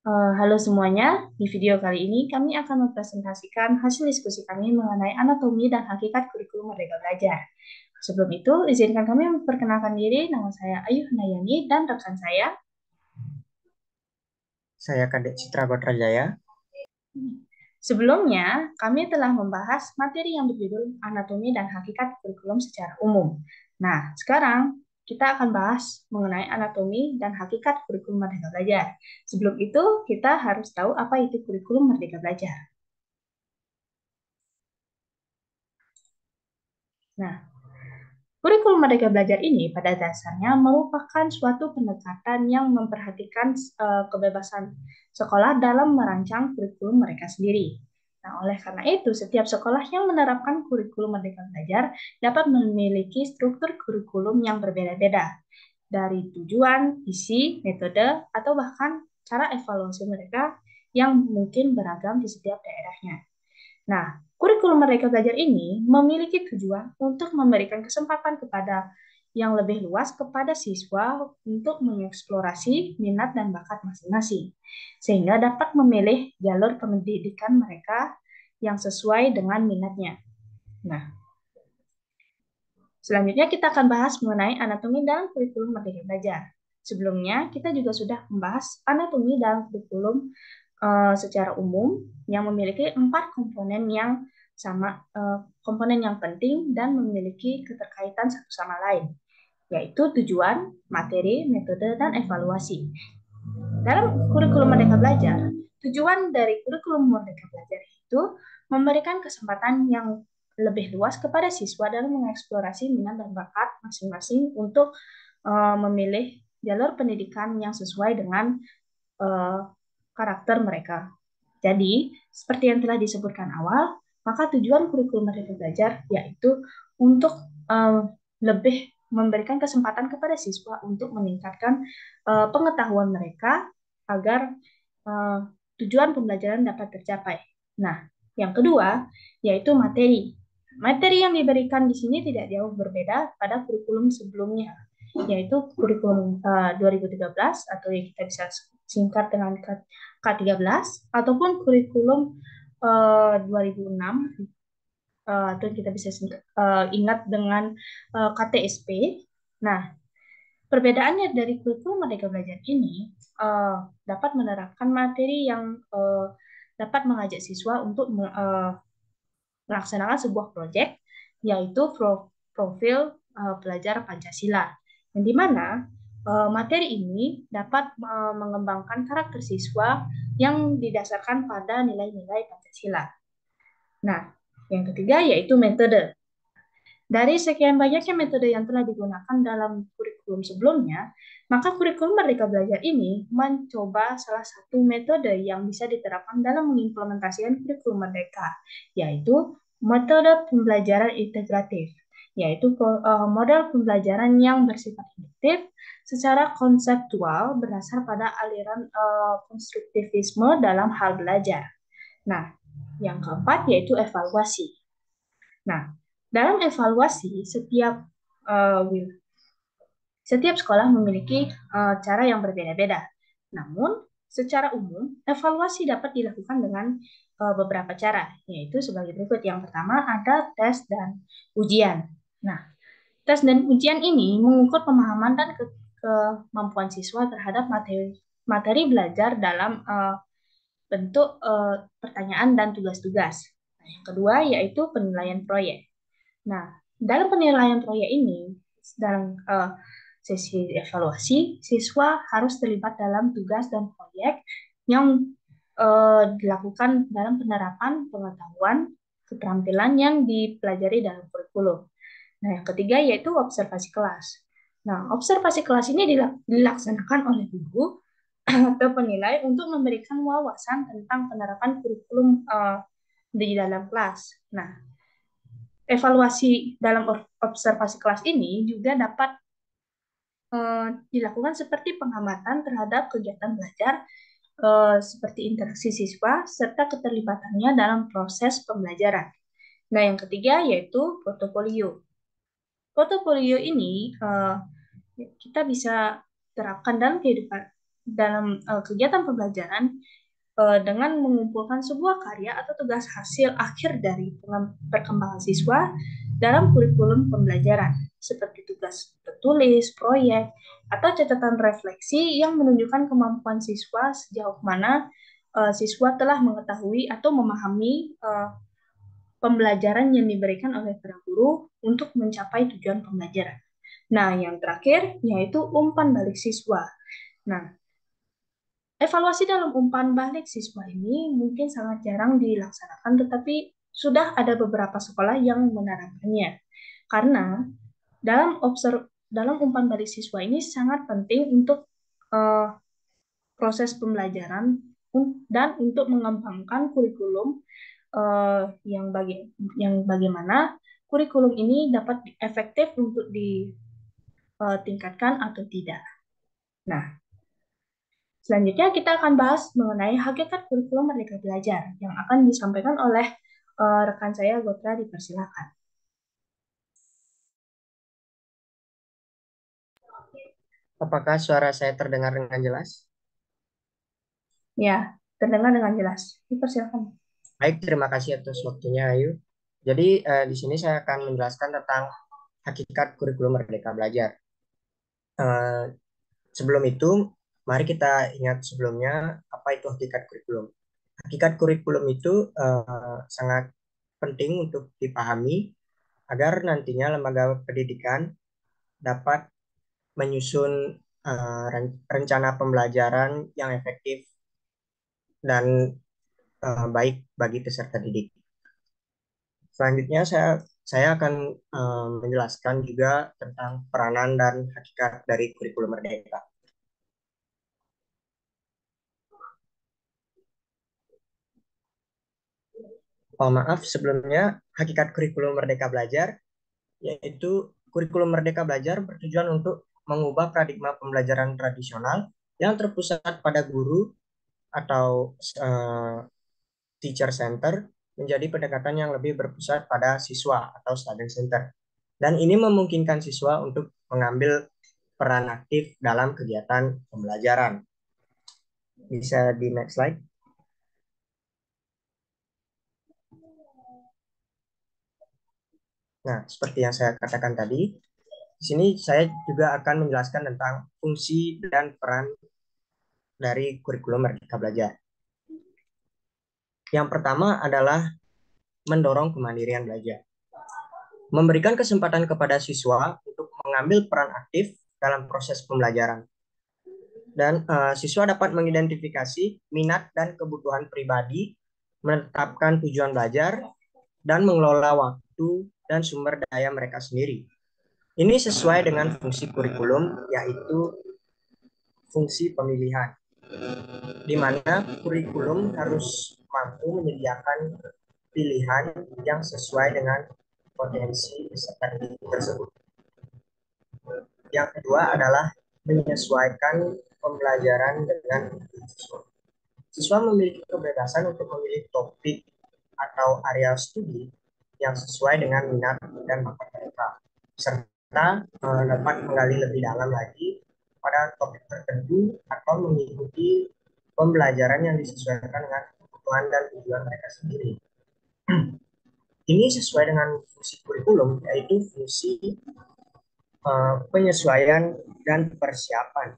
Halo semuanya, di video kali ini kami akan mempresentasikan hasil diskusi kami mengenai anatomi dan hakikat kurikulum Merdeka Belajar. Sebelum itu, izinkan kami memperkenalkan diri, nama saya Ayu Hnayani dan rekan saya. Saya Kadek Citra Kotrajaya. Sebelumnya, kami telah membahas materi yang berjudul anatomi dan hakikat kurikulum secara umum. Nah, sekarang kita akan bahas mengenai anatomi dan hakikat kurikulum Merdeka Belajar. Sebelum itu, kita harus tahu apa itu kurikulum Merdeka Belajar. Nah, kurikulum Merdeka Belajar ini pada dasarnya merupakan suatu pendekatan yang memperhatikan kebebasan sekolah dalam merancang kurikulum mereka sendiri. Nah, oleh karena itu, setiap sekolah yang menerapkan kurikulum Merdeka Belajar dapat memiliki struktur kurikulum yang berbeda-beda, dari tujuan, isi, metode, atau bahkan cara evaluasi mereka yang mungkin beragam di setiap daerahnya. Nah, kurikulum Merdeka Belajar ini memiliki tujuan untuk memberikan kesempatan kepada yang lebih luas kepada siswa untuk mengeksplorasi minat dan bakat masing-masing, sehingga dapat memilih jalur pendidikan mereka yang sesuai dengan minatnya. Nah, selanjutnya kita akan bahas mengenai anatomi dalam kurikulum Merdeka Belajar. Sebelumnya, kita juga sudah membahas anatomi dalam kurikulum secara umum yang memiliki 4 komponen yang sama, komponen yang penting dan memiliki keterkaitan satu sama lain, yaitu tujuan, materi, metode, dan evaluasi. Dalam kurikulum Merdeka Belajar, tujuan dari kurikulum Merdeka Belajar itu memberikan kesempatan yang lebih luas kepada siswa dalam mengeksplorasi minat dan bakat masing-masing untuk memilih jalur pendidikan yang sesuai dengan uh, karakter mereka. Jadi, seperti yang telah disebutkan awal, maka tujuan kurikulum Merdeka Belajar yaitu untuk lebih memberikan kesempatan kepada siswa untuk meningkatkan pengetahuan mereka agar uh, tujuan pembelajaran dapat tercapai. Nah, yang kedua yaitu materi. Materi yang diberikan di sini tidak jauh berbeda pada kurikulum sebelumnya, yaitu kurikulum 2013 atau yang kita bisa singkat dengan K13 ataupun kurikulum 2006 atau kita bisa ingat dengan KTSP. Nah, perbedaannya dari kurikulum Merdeka Belajar ini dapat menerapkan materi yang dapat mengajak siswa untuk melaksanakan sebuah proyek, yaitu profil pelajar Pancasila, yang dimana materi ini dapat mengembangkan karakter siswa yang didasarkan pada nilai-nilai Pancasila. Nah, yang ketiga yaitu metode. Dari sekian banyaknya metode yang telah digunakan dalam kurikulum sebelumnya, maka kurikulum Merdeka Belajar ini mencoba salah satu metode yang bisa diterapkan dalam mengimplementasikan kurikulum Merdeka, yaitu metode pembelajaran integratif, yaitu model pembelajaran yang bersifat induktif secara konseptual berdasar pada aliran konstruktivisme dalam hal belajar. Nah, yang keempat yaitu evaluasi. Nah, dalam evaluasi uh, setiap sekolah memiliki cara yang berbeda-beda. Namun, secara umum, evaluasi dapat dilakukan dengan beberapa cara, yaitu sebagai berikut. Yang pertama ada tes dan ujian. Nah, tes dan ujian ini mengukur pemahaman dan kemampuan siswa terhadap materi materi belajar dalam bentuk pertanyaan dan tugas-tugas. Nah, yang kedua yaitu penilaian proyek. Nah, dalam penilaian proyek ini, dalam sesi evaluasi, siswa harus terlibat dalam tugas dan proyek yang dilakukan dalam penerapan pengetahuan keterampilan yang dipelajari dalam kurikulum. Nah, yang ketiga yaitu observasi kelas. Nah, observasi kelas ini dilaksanakan oleh guru atau penilai untuk memberikan wawasan tentang penerapan kurikulum di dalam kelas. Nah, evaluasi dalam observasi kelas ini juga dapat dilakukan seperti pengamatan terhadap kegiatan belajar seperti interaksi siswa serta keterlibatannya dalam proses pembelajaran. Nah, yang ketiga yaitu portofolio. Portofolio ini kita bisa terapkan dalam kehidupan dalam kegiatan pembelajaran dengan mengumpulkan sebuah karya atau tugas hasil akhir dari perkembangan siswa dalam kurikulum pembelajaran, seperti tugas tertulis, proyek, atau catatan refleksi yang menunjukkan kemampuan siswa sejauh mana siswa telah mengetahui atau memahami pembelajaran yang diberikan oleh para guru untuk mencapai tujuan pembelajaran. Nah, yang terakhir yaitu umpan balik siswa. Nah, evaluasi dalam umpan balik siswa ini mungkin sangat jarang dilaksanakan, tetapi sudah ada beberapa sekolah yang menerapkannya. Karena dalam umpan balik siswa ini sangat penting untuk uh, proses pembelajaran dan untuk mengembangkan kurikulum yang bagaimana kurikulum ini dapat efektif untuk ditingkatkan atau tidak. Nah, selanjutnya kita akan bahas mengenai hakikat kurikulum Merdeka Belajar yang akan disampaikan oleh rekan saya Gotra, dipersilakan. Apakah suara saya terdengar dengan jelas? Ya, terdengar dengan jelas. Dipersilakan. Baik, terima kasih atas waktunya, Ayu. Jadi, di sini saya akan menjelaskan tentang hakikat kurikulum Merdeka Belajar. Eh, Sebelum itu, mari kita ingat sebelumnya apa itu hakikat kurikulum. Hakikat kurikulum itu sangat penting untuk dipahami agar nantinya lembaga pendidikan dapat menyusun rencana pembelajaran yang efektif dan baik bagi peserta didik. Selanjutnya saya akan menjelaskan juga tentang peranan dan hakikat dari kurikulum Merdeka. Oh, maaf sebelumnya, hakikat kurikulum Merdeka Belajar yaitu kurikulum Merdeka Belajar bertujuan untuk mengubah paradigma pembelajaran tradisional yang terpusat pada guru atau teacher center menjadi pendekatan yang lebih berpusat pada siswa atau student center. Dan ini memungkinkan siswa untuk mengambil peran aktif dalam kegiatan pembelajaran. Bisa di next slide. Nah, seperti yang saya katakan tadi, di sini saya juga akan menjelaskan tentang fungsi dan peran dari kurikulum Merdeka Belajar. Yang pertama adalah mendorong kemandirian belajar. Memberikan kesempatan kepada siswa untuk mengambil peran aktif dalam proses pembelajaran. Dan siswa dapat mengidentifikasi minat dan kebutuhan pribadi, menetapkan tujuan belajar, dan mengelola waktu dan sumber daya mereka sendiri. Ini sesuai dengan fungsi kurikulum, yaitu fungsi pemilihan, di mana kurikulum harus mampu menyediakan pilihan yang sesuai dengan potensi peserta didik tersebut. Yang kedua adalah menyesuaikan pembelajaran dengan siswa. Siswa memiliki kebebasan untuk memilih topik atau area studi yang sesuai dengan minat dan bakat mereka, serta dapat menggali lebih dalam lagi pada topik tertentu atau mengikuti pembelajaran yang disesuaikan dengan kebutuhan dan tujuan mereka sendiri. Ini sesuai dengan fungsi kurikulum, yaitu fungsi penyesuaian dan persiapan,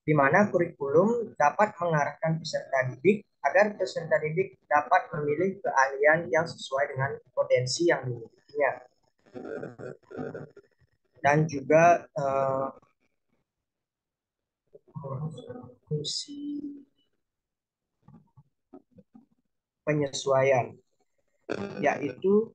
di mana kurikulum dapat mengarahkan peserta didik agar peserta didik dapat memilih keahlian yang sesuai dengan potensi yang dimilikinya. Dan juga fungsi penyesuaian, yaitu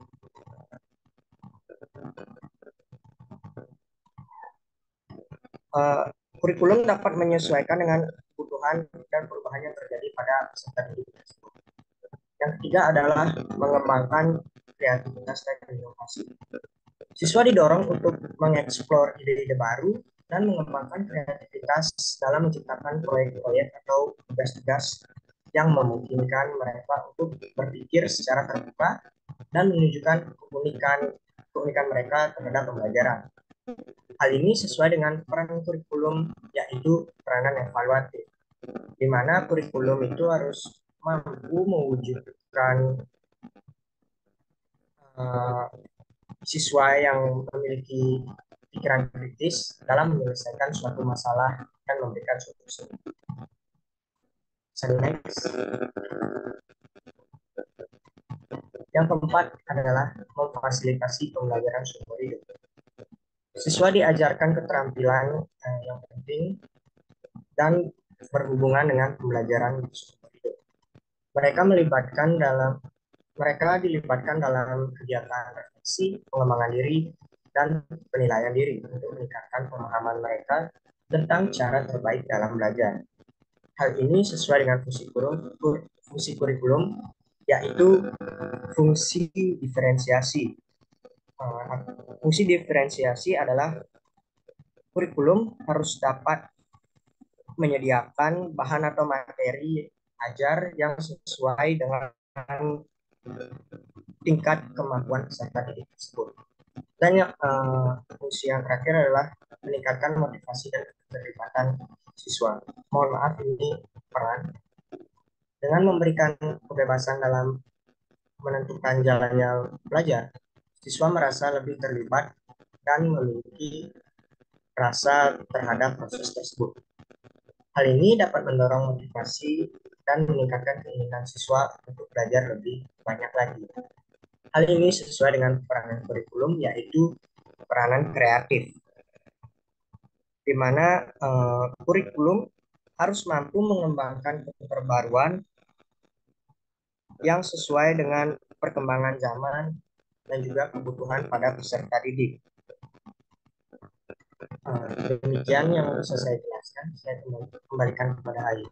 kurikulum dapat menyesuaikan dengan kebutuhan dan perubahan yang terjadi pada peserta didik tersebut. Yang ketiga adalah mengembangkan kreativitas dan inovasi. Siswa didorong untuk mengeksplor ide-ide baru dan mengembangkan kreativitas dalam menciptakan proyek-proyek atau tugas-tugas yang memungkinkan mereka untuk berpikir secara terbuka dan menunjukkan keunikan mereka terhadap pembelajaran. Hal ini sesuai dengan peran kurikulum, yaitu peranan evaluatif. di mana kurikulum itu harus mampu mewujudkan uh, siswa yang memiliki pikiran kritis dalam menyelesaikan suatu masalah dan memberikan solusi. Next. Yang keempat adalah memfasilitasi pembelajaran seumur hidup. Siswa diajarkan keterampilan yang penting dan berhubungan dengan pembelajaran seumur hidup. Mereka dilibatkan dalam kegiatan refleksi, pengembangan diri, dan penilaian diri untuk meningkatkan pemahaman mereka tentang cara terbaik dalam belajar. Hal ini sesuai dengan fungsi kurikulum, yaitu fungsi diferensiasi. Fungsi diferensiasi adalah kurikulum harus dapat menyediakan bahan atau materi ajar yang sesuai dengan tingkat kemampuan peserta didik tersebut. Dan fungsi yang terakhir adalah meningkatkan motivasi dan keterlibatan siswa. Mohon maaf, ini peran. Dengan memberikan kebebasan dalam menentukan jalannya belajar, siswa merasa lebih terlibat dan memiliki rasa terhadap proses tersebut. Hal ini dapat mendorong motivasi dan meningkatkan keinginan siswa untuk belajar lebih banyak lagi. Hal ini sesuai dengan peranan kurikulum, yaitu peranan kreatif, di mana kurikulum harus mampu mengembangkan keterbaruan yang sesuai dengan perkembangan zaman dan juga kebutuhan pada peserta didik. Demikian yang bisa saya jelaskan. Saya kembalikan kepada Ayu.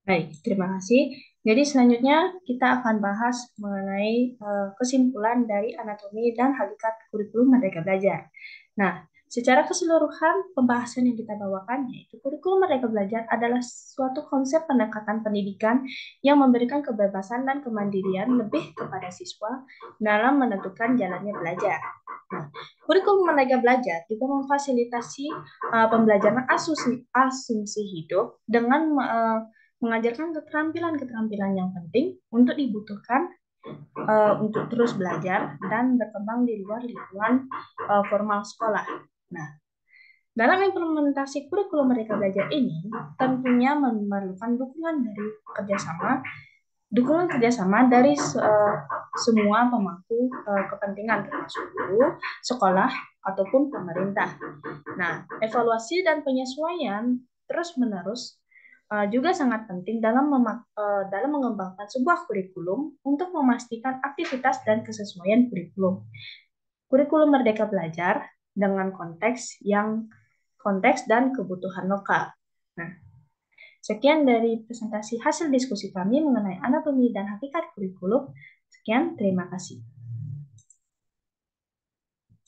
Baik, terima kasih. Jadi selanjutnya kita akan bahas mengenai kesimpulan dari anatomi dan hakikat kurikulum Merdeka Belajar. Nah, secara keseluruhan pembahasan yang kita bawakan yaitu kurikulum Merdeka Belajar adalah suatu konsep pendekatan pendidikan yang memberikan kebebasan dan kemandirian lebih kepada siswa dalam menentukan jalannya belajar. Nah, kurikulum Merdeka Belajar juga memfasilitasi pembelajaran asumsi hidup dengan mengajarkan keterampilan-keterampilan yang penting untuk dibutuhkan untuk terus belajar dan berkembang di luar lingkungan formal sekolah. Nah, dalam implementasi kurikulum Merdeka Belajar ini tentunya memerlukan dukungan kerjasama dari semua pemangku kepentingan termasuk guru, sekolah, ataupun pemerintah. Nah, evaluasi dan penyesuaian terus-menerus juga sangat penting dalam mengembangkan sebuah kurikulum untuk memastikan aktivitas dan kesesuaian kurikulum. Kurikulum Merdeka Belajar dengan konteks dan kebutuhan lokal. Nah, sekian dari presentasi hasil diskusi kami mengenai anatomi dan hakikat kurikulum. Sekian, terima kasih.